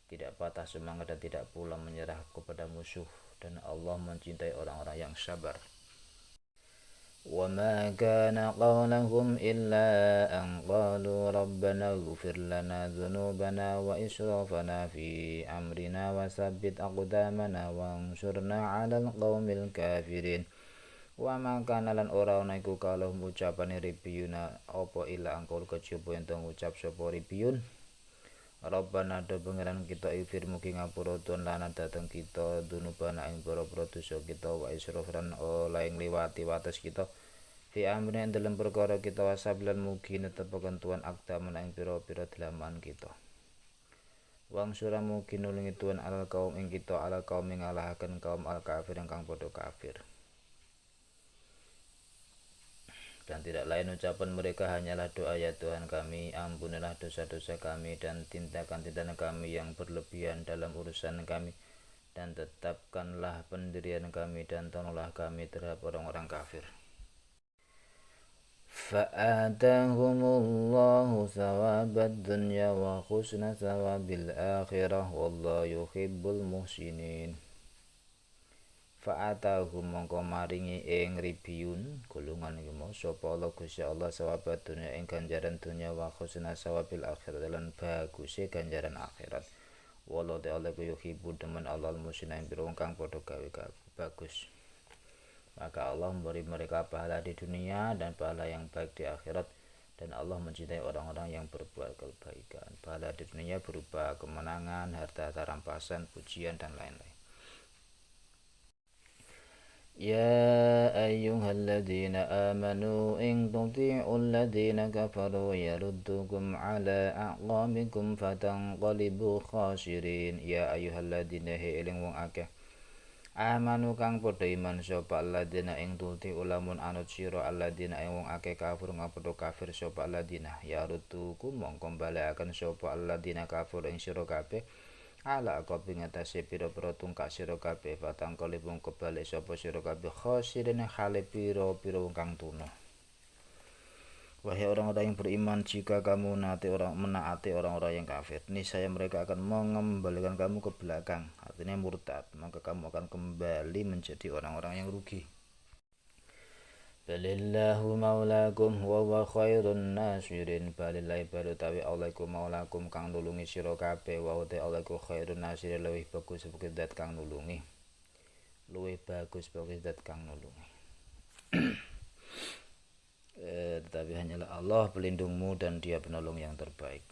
tidak patah semangat dan tidak pula menyerah kepada musuh, dan Allah mencintai orang-orang yang sabar. وَمَا كَانَ قَوْلَهُمْ إِلَّا أَنْ قَالُوا رَبَّنَا اغْفِرْ لَنَا ذُنُوبَنَا وَإِسْرَافَنَا فِي أَمْرِنَا وَثَبِّتْ أَقْدَامَنَا وَانصُرْنَا عَلَى الْقَوْمِ الْكَافِرِينَ. Wa maka lan ora ana iku kalahum ucapane ribiyun apa ila angkul kejaba ento ngucap sapa ribiyun Rabbana do pangeran kita ifir mugi ngapura tun lana dateng kita dunubana ing pira-pira dosa kita wa israfran ola ing liwati wates kita fi amrin dalam perkara kita wasablan mugi netepaken tuan akdaman ing pira-pira dalaman kita wang sura mugi nulungi tuan alal kaum ing kita alal kaum ing ngalahaken kaum al kafir kang padha kafir. Dan tidak lain ucapan mereka hanyalah doa, ya Tuhan kami, ampunilah dosa-dosa kami dan tindakan-tindakan kami yang berlebihan dalam urusan kami, dan tetapkanlah pendirian kami dan tolonglah kami terhadap orang-orang kafir. Fa'atahumullahu thawabad dunya wa husna thawabil akhirah wallahu yuhibbul muhsinin. Fa'atahu mongko maringi ing ribiyun golongan iki mau sapa Allah Gusti Allah sawabat dunya ing ganjaran dunya wa husna sawabil akhirat lan baguse ganjaran akhirat. Wallahu ta'ala yuhibbu demen Allah musina ing pira kang padha gawe bagus. Maka Allah memberi mereka pahala di dunia dan pahala yang baik di akhirat, dan Allah mencintai orang-orang yang berbuat kebaikan. Pahala di dunia berupa kemenangan, harta rampasan, pujian dan lain-lain. يا أيها الذين آمنوا إن تطيعوا الذين كفروا يردوكم على أعقابكم فتنقلبوا خاسرين. يا أيها الذين eling wong akeh amanu kang padha iman sapa alladzina ing tuti ulamun anut sira alladzina ing wong akeh kafir ngapadha kafir sapa alladzina yaruddukum mongko balekaken sapa alladzina kafir ing sira kabeh ala kopi ngatasi pira-pira tungkak sira kabeh patang kali wong kebalik sapa sira kabeh khosirin hale pira-pira wong kang tuna. Wahai orang-orang yang beriman, jika kamu menaati orang-orang yang kafir, niscaya mereka akan mengembalikan kamu ke belakang, artinya murtad, maka kamu akan kembali menjadi orang-orang yang rugi. Balillahu maulakum wa huwa khairun nasirin. Balillahi balutawi Allah iku maulakum kang nulungi sira kabeh wa uta Allah iku khairun nasirin luwih bagus sebagai zat kang nulungi. Tetapi hanyalah Allah pelindungmu dan Dia penolong yang terbaik.